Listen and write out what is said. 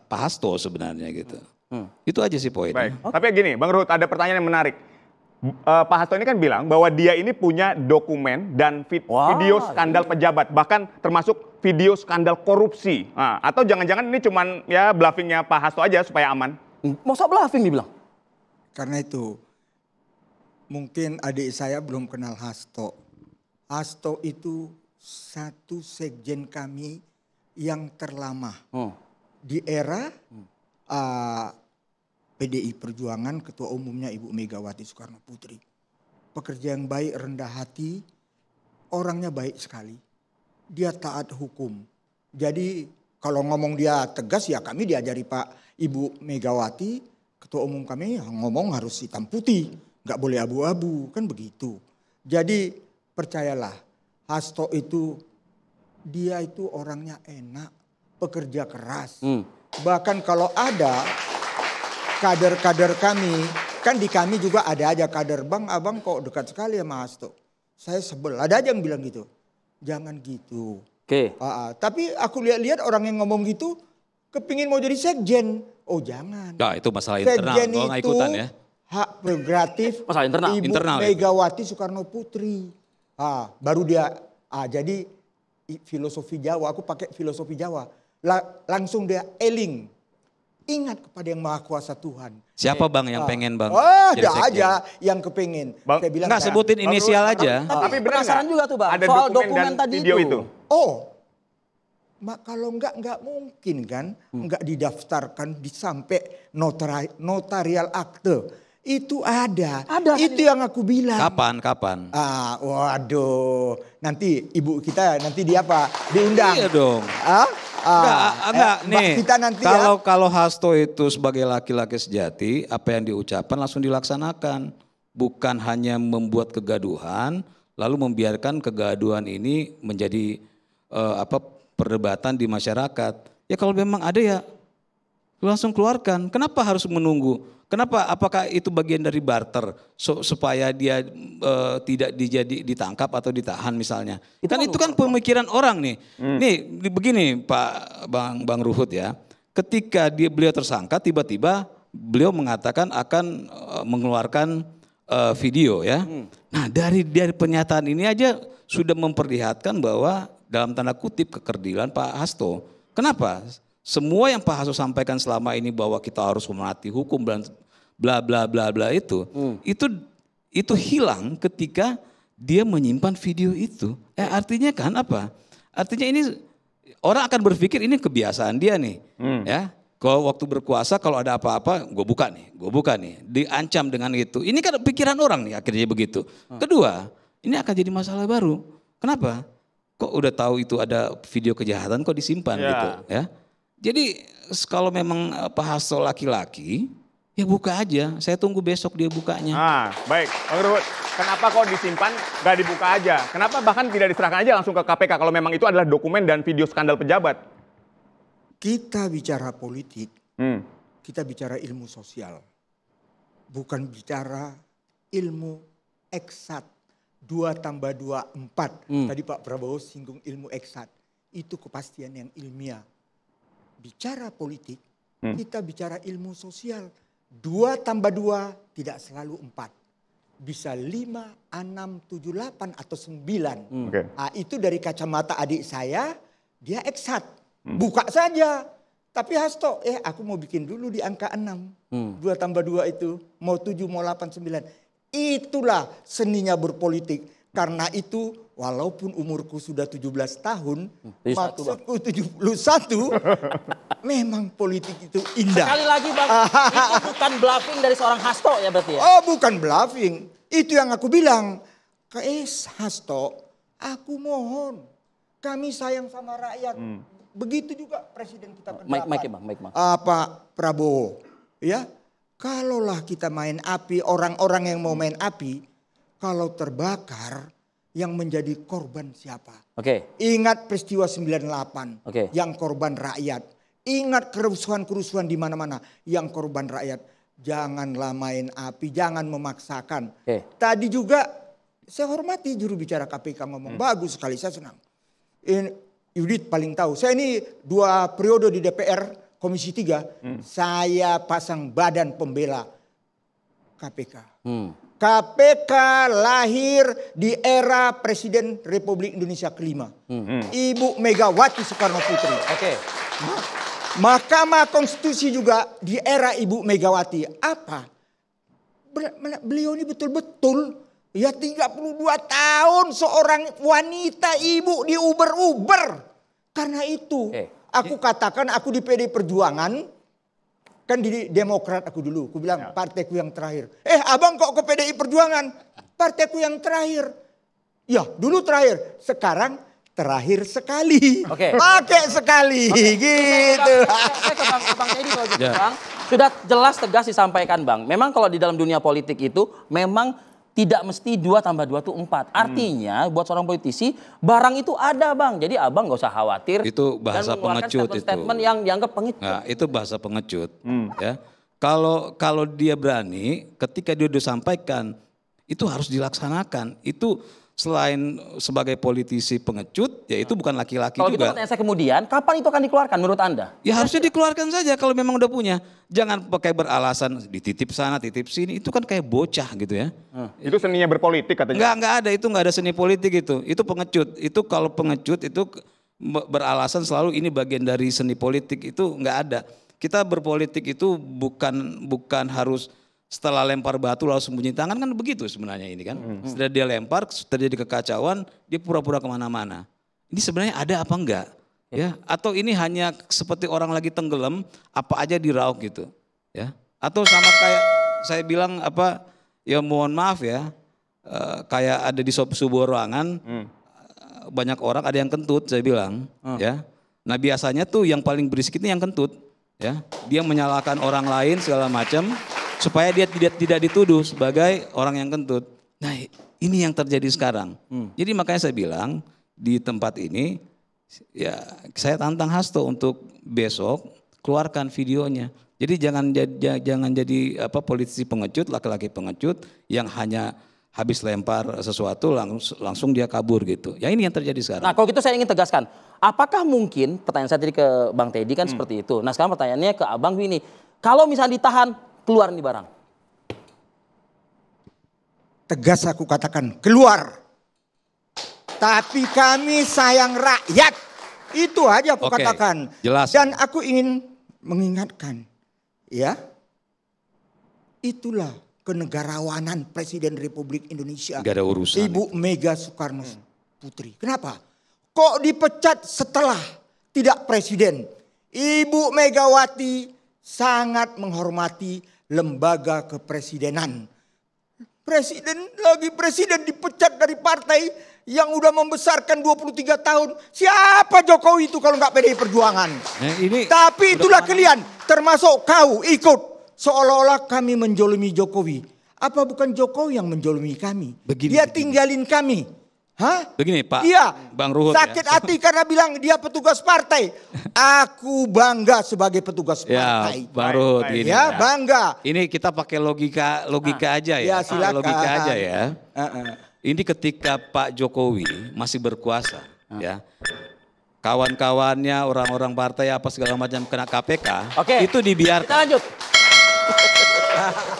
Pak Hasto sebenarnya gitu. Itu aja sih poinnya. Baik. Tapi gini, Bang Ruhut, ada pertanyaan yang menarik. Pak Hasto ini kan bilang bahwa dia ini punya dokumen dan video skandal pejabat, bahkan termasuk video skandal korupsi. Nah, atau jangan-jangan ini cuman ya bluffingnya Pak Hasto aja supaya aman? Masa bluffing dibilang? Karena itu mungkin adik saya belum kenal Hasto. Hasto itu satu sekjen kami yang terlama di era PDI Perjuangan, ketua umumnya Ibu Megawati Soekarno Putri. Pekerja yang baik, rendah hati, orangnya baik sekali. Dia taat hukum. Jadi kalau ngomong dia tegas ya kami diajari Pak Ibu Megawati, ketua umum kami ngomong harus hitam putih. Nggak boleh abu-abu, kan begitu. Jadi percayalah, Hasto itu, dia itu orangnya enak, pekerja keras. Bahkan kalau ada kader-kader kami, kan di kami juga ada aja kader, Bang, abang kok dekat sekali sama Hasto. Saya sebel, ada aja yang bilang gitu. Jangan gitu. Tapi aku lihat-lihat orang yang ngomong gitu, kepingin mau jadi sekjen. Oh jangan. Nah, itu masalah internal, sekjen gua nggak ikutan ya. Hak prerogatif Ibu Megawati Soekarno Putri. Baru dia, jadi filosofi Jawa, aku pakai filosofi Jawa. Langsung dia eling. Ingat kepada yang Maha Kuasa Tuhan. Siapa Bang yang pengen Bang? Ada aja yang kepengen. Bang, saya bilang nggak sebutin inisial aja. Tapi penasaran juga tuh Bang, ada soal dokumen dokumen tadi video itu. Kalau nggak mungkin kan, nggak didaftarkan sampai notarial akte. Itu ada itu yang aku bilang. Kapan? Waduh, nanti ibu kita nanti dia apa? Diundang. Iya dong. Enggak nih. Kita nanti kalau Hasto itu sebagai laki-laki sejati, apa yang diucapkan langsung dilaksanakan. Bukan hanya membuat kegaduhan, lalu membiarkan kegaduhan ini menjadi perdebatan di masyarakat. Ya kalau memang ada ya langsung keluarkan. Kenapa harus menunggu? Kenapa? Apakah itu bagian dari barter supaya dia tidak ditangkap atau ditahan misalnya? Itu kan pemikiran orang nih. Nih begini Pak Bang Ruhut ya. Ketika beliau tersangka, tiba-tiba beliau mengatakan akan mengeluarkan video ya. Nah dari pernyataan ini aja sudah memperlihatkan bahwa dalam tanda kutip kekerdilan Pak Hasto. Kenapa? Semua yang Pak Hasto sampaikan selama ini bahwa kita harus menaati hukum dan bla bla bla bla itu hilang ketika dia menyimpan video itu. Artinya kan apa? Artinya ini orang akan berpikir ini kebiasaan dia nih, ya. Kalau waktu berkuasa kalau ada apa-apa gue buka nih, diancam dengan itu. Ini kan pikiran orang nih akhirnya begitu. Kedua, ini akan jadi masalah baru. Kenapa? Kok udah tahu itu ada video kejahatan kok disimpan gitu, ya? Jadi kalau memang Pak Hasto laki-laki, ya buka aja. Saya tunggu besok dia bukanya. Baik, Bang Ruhut. Kenapa kok disimpan, gak dibuka aja? Kenapa bahkan tidak diserahkan aja langsung ke KPK kalau memang itu adalah dokumen dan video skandal pejabat? Kita bicara politik, kita bicara ilmu sosial. Bukan bicara ilmu eksat. 2 tambah 2, 4. Tadi Pak Prabowo singgung ilmu eksat. Itu kepastian yang ilmiah. Bicara politik, kita bicara ilmu sosial. 2 tambah 2 tidak selalu 4. Bisa 5, 6, 7, 8 atau 9. Itu dari kacamata adik saya, dia eksat. Buka saja. Tapi Hasto, aku mau bikin dulu di angka 6. 2 tambah 2 itu, mau 7, mau 8, 9. Itulah seninya berpolitik. Karena itu walaupun umurku sudah 17 tahun, maksudku 71, memang politik itu indah. Sekali lagi Bang, itu bukan bluffing dari seorang Hasto ya berarti ya? Oh bukan bluffing, itu yang aku bilang. Hasto, aku mohon, kami sayang sama rakyat. Begitu juga presiden kita berpendapat. Pak Prabowo, ya. Kalaulah kita main api, orang-orang yang mau main api, kalau terbakar yang menjadi korban siapa? Ingat peristiwa 98, yang korban rakyat. Ingat kerusuhan-kerusuhan di mana-mana, yang korban rakyat. Janganlah main api, jangan memaksakan. Tadi juga saya hormati juru bicara KPK ngomong, bagus sekali, saya senang. Yudit paling tahu, saya ini 2 periode di DPR Komisi 3, saya pasang badan pembela KPK. KPK lahir di era Presiden Republik Indonesia kelima. Ibu Megawati Soekarno Putri. Oke. Mahkamah Konstitusi juga di era Ibu Megawati. Apa? Beliau ini betul-betul ya 32 tahun seorang wanita ibu diuber-uber. Karena itu aku katakan aku di PD Perjuangan. Kan di Demokrat aku dulu. Aku bilang partaiku yang terakhir. Abang kok ke PDI Perjuangan? Partaiku yang terakhir. Ya dulu terakhir. Sekarang terakhir sekali. Pakai sekali. Gitu. Saya ke Bang Teddy kalau gitu, Bang. Sudah jelas tegas disampaikan, Bang. Memang kalau di dalam dunia politik itu memang tidak mesti 2 tambah 2 itu 4. Artinya buat seorang politisi barang itu ada, Bang. Jadi abang nggak usah khawatir. Itu bahasa pengecut itu. Statement yang dianggap pengecut. Nah, itu bahasa pengecut. Ya, kalau dia berani, ketika dia disampaikan itu harus dilaksanakan. Itu selain sebagai politisi pengecut, ya itu bukan laki-laki juga. Kalau gitu pertanyaan saya kemudian, kapan itu akan dikeluarkan menurut Anda? Ya harusnya dikeluarkan saja kalau memang udah punya. Jangan pakai beralasan dititip sana, titip sini. Itu kan kayak bocah gitu ya. Itu seninya berpolitik katanya. Enggak ada, itu enggak ada seni politik itu. Itu pengecut. Itu kalau pengecut itu beralasan selalu ini bagian dari seni politik, itu enggak ada. Kita berpolitik itu bukan harus setelah lempar batu lalu sembunyi tangan, kan begitu sebenarnya ini kan. Setelah dia lempar, terjadi kekacauan, dia pura-pura kemana-mana. Ini sebenarnya ada apa enggak? Ya, atau ini hanya seperti orang lagi tenggelam, apa aja diraup gitu. Ya, atau sama kayak saya bilang ya mohon maaf ya, kayak ada di sebuah ruangan, banyak orang ada yang kentut, saya bilang. Ya, nah biasanya tuh yang paling berisik itu yang kentut. Ya, dia menyalahkan orang lain segala macam, supaya dia tidak dituduh sebagai orang yang kentut. Nah ini yang terjadi sekarang. Jadi makanya saya bilang di tempat ini, ya saya tantang Hasto untuk besok keluarkan videonya. Jadi jangan jadi politisi pengecut, laki-laki pengecut yang hanya habis lempar sesuatu langsung dia kabur gitu. Ya ini yang terjadi sekarang. Nah kalau gitu saya ingin tegaskan, apakah mungkin, pertanyaan saya tadi ke Bang Teddy kan seperti itu. Nah sekarang pertanyaannya ke Abang ini, kalau misalnya ditahan, keluar nih barang. Tegas aku katakan keluar. Tapi kami sayang rakyat. Itu aja aku katakan. Jelas. Dan aku ingin mengingatkan. Ya. Itulah kenegarawanan Presiden Republik Indonesia. Gak ada urusan. Ibu Mega Soekarno Putri. Kenapa? Kok dipecat setelah tidak presiden? Ibu Megawati sangat menghormati lembaga kepresidenan. Presiden dipecat dari partai yang udah membesarkan 23 tahun. Siapa Jokowi itu kalau nggak PDI Perjuangan? Tapi itulah kalian, termasuk kau ikut. Seolah-olah kami menjolimi Jokowi. Apa bukan Jokowi yang menjolimi kami? Dia tinggalin kami. Hah? Begini Pak, Iya, Bang Ruhut sakit hati karena bilang dia petugas partai. Aku bangga sebagai petugas partai. Ya, Bang Ruhut ini. Ya, bangga. Ini kita pakai logika aja Ya, ya. silakan. Logika aja ya. Ini ketika Pak Jokowi masih berkuasa, ya. Kawan-kawannya, orang-orang partai apa segala macam kena KPK, itu dibiarkan. Kita lanjut.